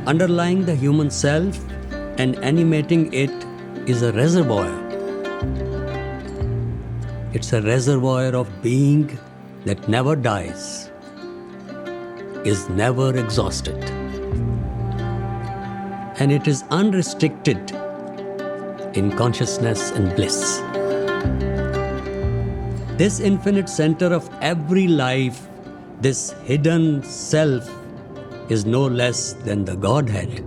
Underlying the human self and animating it is a reservoir. It's a reservoir of being that never dies, is never exhausted. And it is unrestricted in consciousness and bliss. This infinite center of every life, this hidden self, is no less than the Godhead.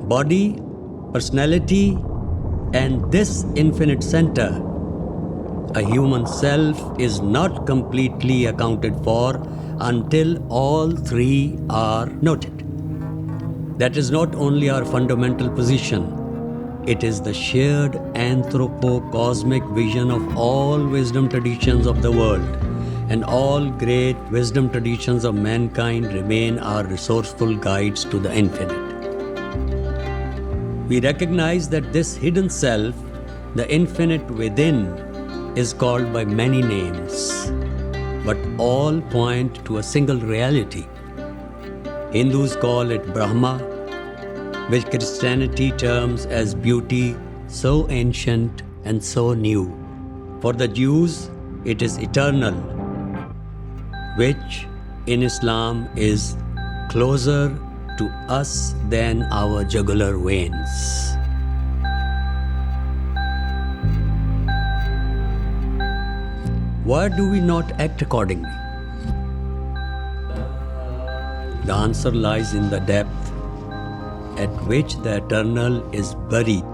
Body, personality, and this infinite center, a human self, is not completely accounted for until all three are noted. That is not only our fundamental position, it is the shared anthropo-cosmic vision of all wisdom traditions of the world, and all great wisdom traditions of mankind remain our resourceful guides to the infinite. We recognize that this hidden self, the infinite within, is called by many names, but all point to a single reality. Hindus call it Brahma, which Christianity terms as beauty so ancient and so new. For the Jews, it is eternal, which in Islam is closer to us than our jugular veins. Why do we not act accordingly? The answer lies in the depth at which the eternal is buried.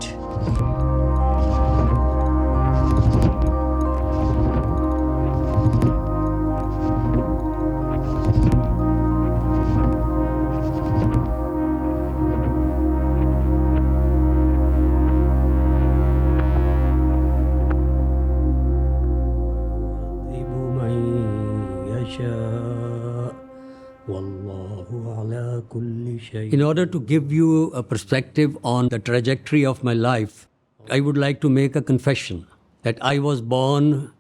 In order to give you a perspective on the trajectory of my life, I would like to make a confession that I was born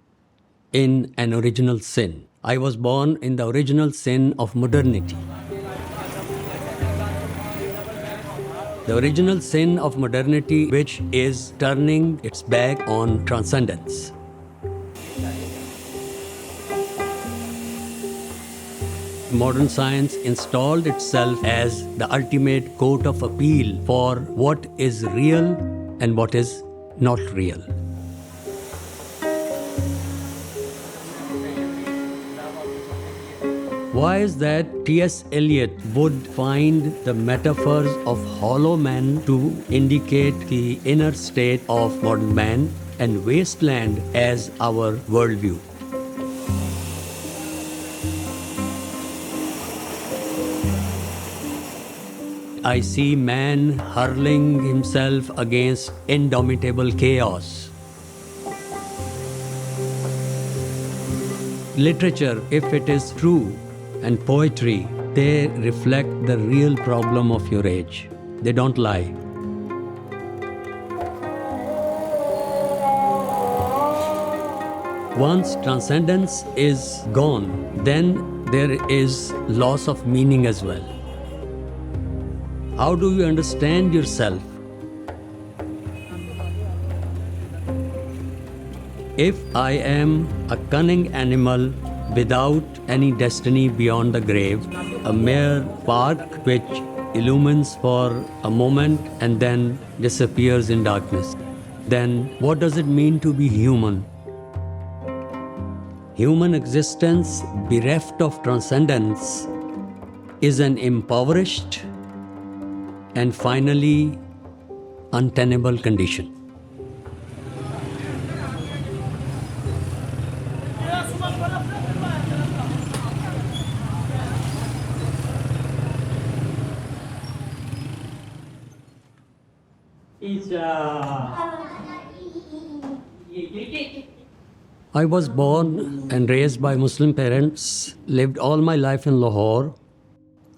in an original sin. I was born in the original sin of modernity. The original sin of modernity, which is turning its back on transcendence. Modern science installed itself as the ultimate court of appeal for what is real and what is not real. Why is that T.S. Eliot would find the metaphors of hollow man to indicate the inner state of modern man and wasteland as our worldview? I see man hurling himself against indomitable chaos. Literature, if it is true, and poetry, they reflect the real problem of your age. They don't lie. Once transcendence is gone, then there is loss of meaning as well. How do you understand yourself? If I am a cunning animal without any destiny beyond the grave, a mere spark which illumines for a moment and then disappears in darkness, then what does it mean to be human? Human existence bereft of transcendence is an impoverished and finally untenable condition. I was born and raised by Muslim parents, lived all my life in Lahore.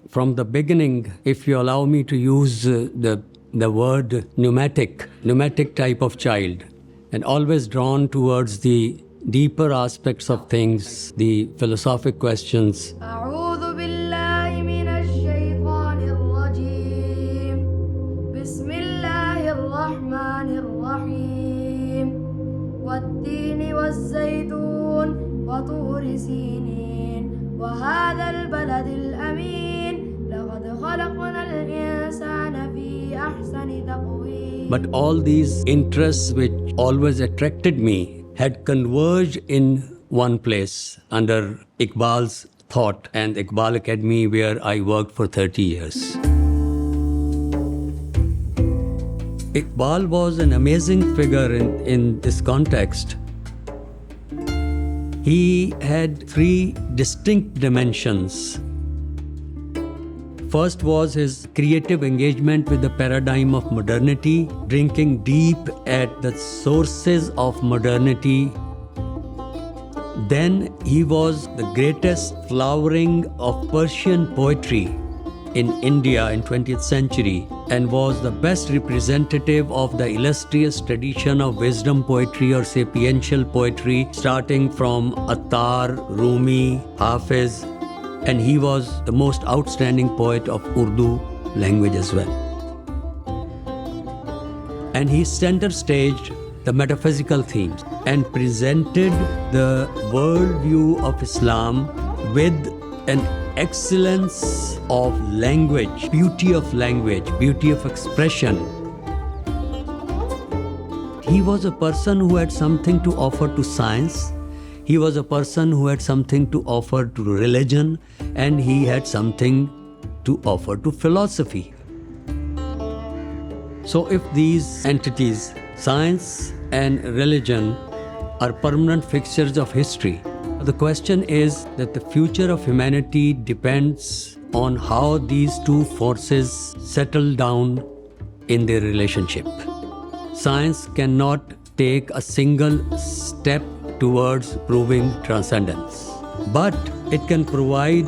From the beginning, if you allow me to use the word pneumatic type of child, and always drawn towards the deeper aspects of things, the philosophic questions. أعوذ بالله من الشيطان الرجيم بسم الله الرحمن الرحيم والتين والزيتون وطور سينين وهذا البلد الأمين لقد خلقنا الإنسان في أحسن تقويم. But all these interests which always attracted me had converged in one place under Iqbal's thought and Iqbal Academy, where I worked for 30 years. Iqbal was an amazing figure in this context. He had three distinct dimensions. First was his creative engagement with the paradigm of modernity, drinking deep at the sources of modernity. Then he was the greatest flowering of Persian poetry in India in 20th century and was the best representative of the illustrious tradition of wisdom poetry or sapiential poetry starting from Attar, Rumi, Hafiz, and he was the most outstanding poet of Urdu language as well. And he center staged the metaphysical themes and presented the worldview of Islam with an excellence of language, beauty of expression. He was a person who had something to offer to science. He was a person who had something to offer to religion, and he had something to offer to philosophy. So if these entities, science and religion, are permanent fixtures of history, the question is that the future of humanity depends on how these two forces settle down in their relationship. Science cannot take a single step towards proving transcendence, but it can provide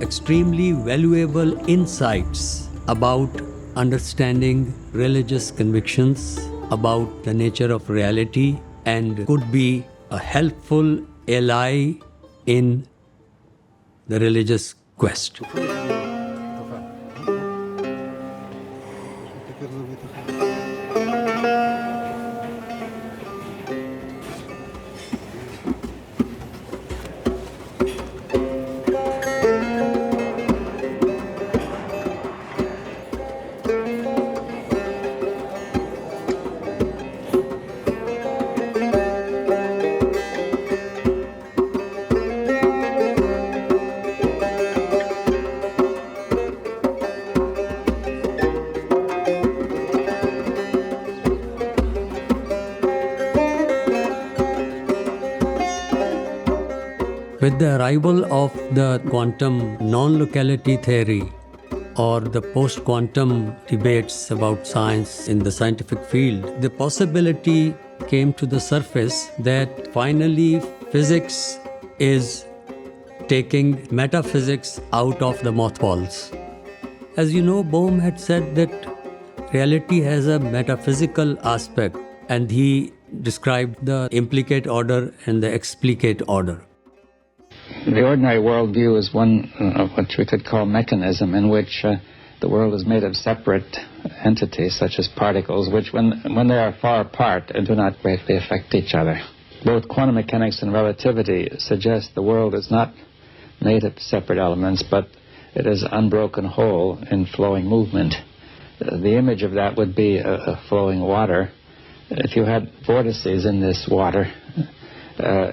extremely valuable insights about understanding religious convictions, about the nature of reality, and could be a helpful ally in the religious quest. With the arrival of the quantum non-locality theory or the post-quantum debates about science in the scientific field, the possibility came to the surface that finally physics is taking metaphysics out of the mothballs. As you know, Bohm had said that reality has a metaphysical aspect, and he described the implicate order and the explicate order. The ordinary worldview is one of what we could call mechanism, in which the world is made of separate entities, such as particles, which when they are far apart do not greatly affect each other. Both quantum mechanics and relativity suggest the world is not made of separate elements, but it is an unbroken whole in flowing movement. The image of that would be a flowing water. If you had vortices in this water,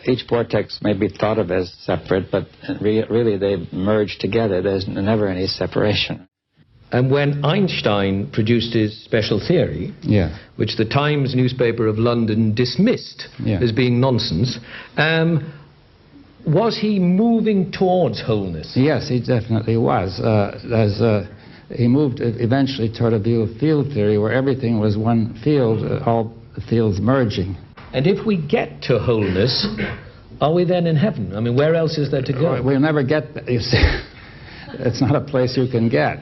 each vortex may be thought of as separate, but really they merge together. There's never any separation. And when Einstein produced his special theory, which the Times newspaper of London dismissed as being nonsense, was he moving towards wholeness? Yes, he definitely was. There's he moved eventually toward a view of field theory where everything was one field, all the fields merging. And if we get to wholeness, are we then in heaven? I mean, where else is there to go? We'll never get there, you see. It's not a place you can get.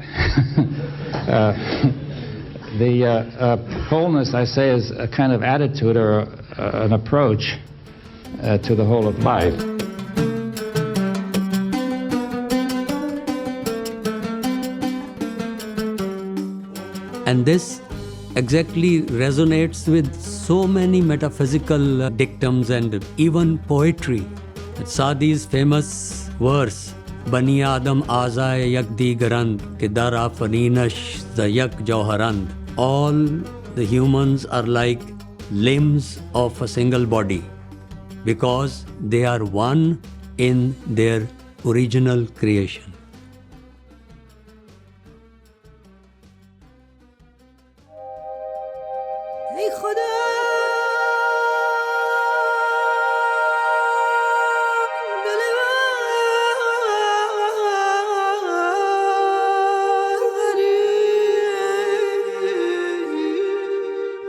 The wholeness, I say, is a kind of attitude or an approach to the whole of life. And this exactly resonates with so many metaphysical dictums and even poetry. Sadi's famous verse, Bani Adam Azay Yakdi Garand, Kidara Faninash Zayak Jauharand. All the humans are like limbs of a single body because they are one in their original creation.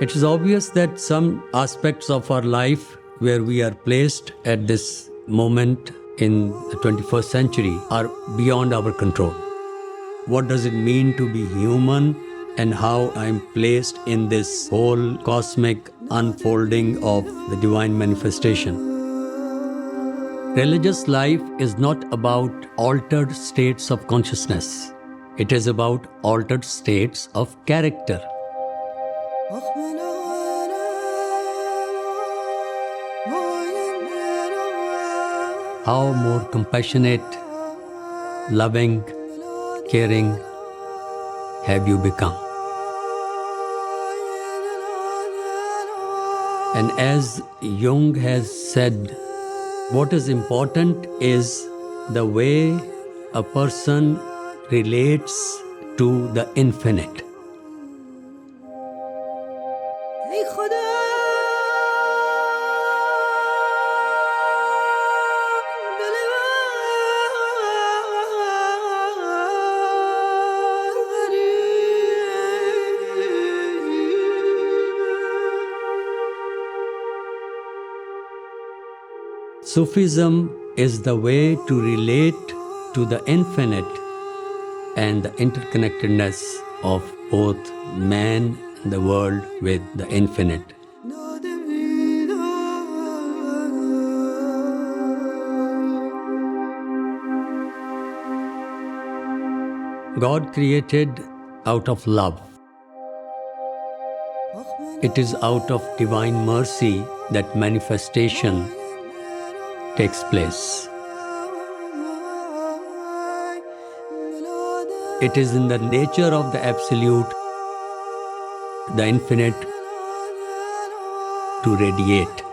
It is obvious that some aspects of our life where we are placed at this moment in the 21st century are beyond our control. What does it mean to be human and how I am placed in this whole cosmic unfolding of the divine manifestation? Religious life is not about altered states of consciousness. It is about altered states of character. How more compassionate, loving, caring have you become? And as Jung has said, what is important is the way a person relates to the infinite. Sufism is the way to relate to the infinite and the interconnectedness of both man and the world with the infinite. God created out of love. It is out of divine mercy that manifestation takes place. It is in the nature of the Absolute, the infinite, to radiate.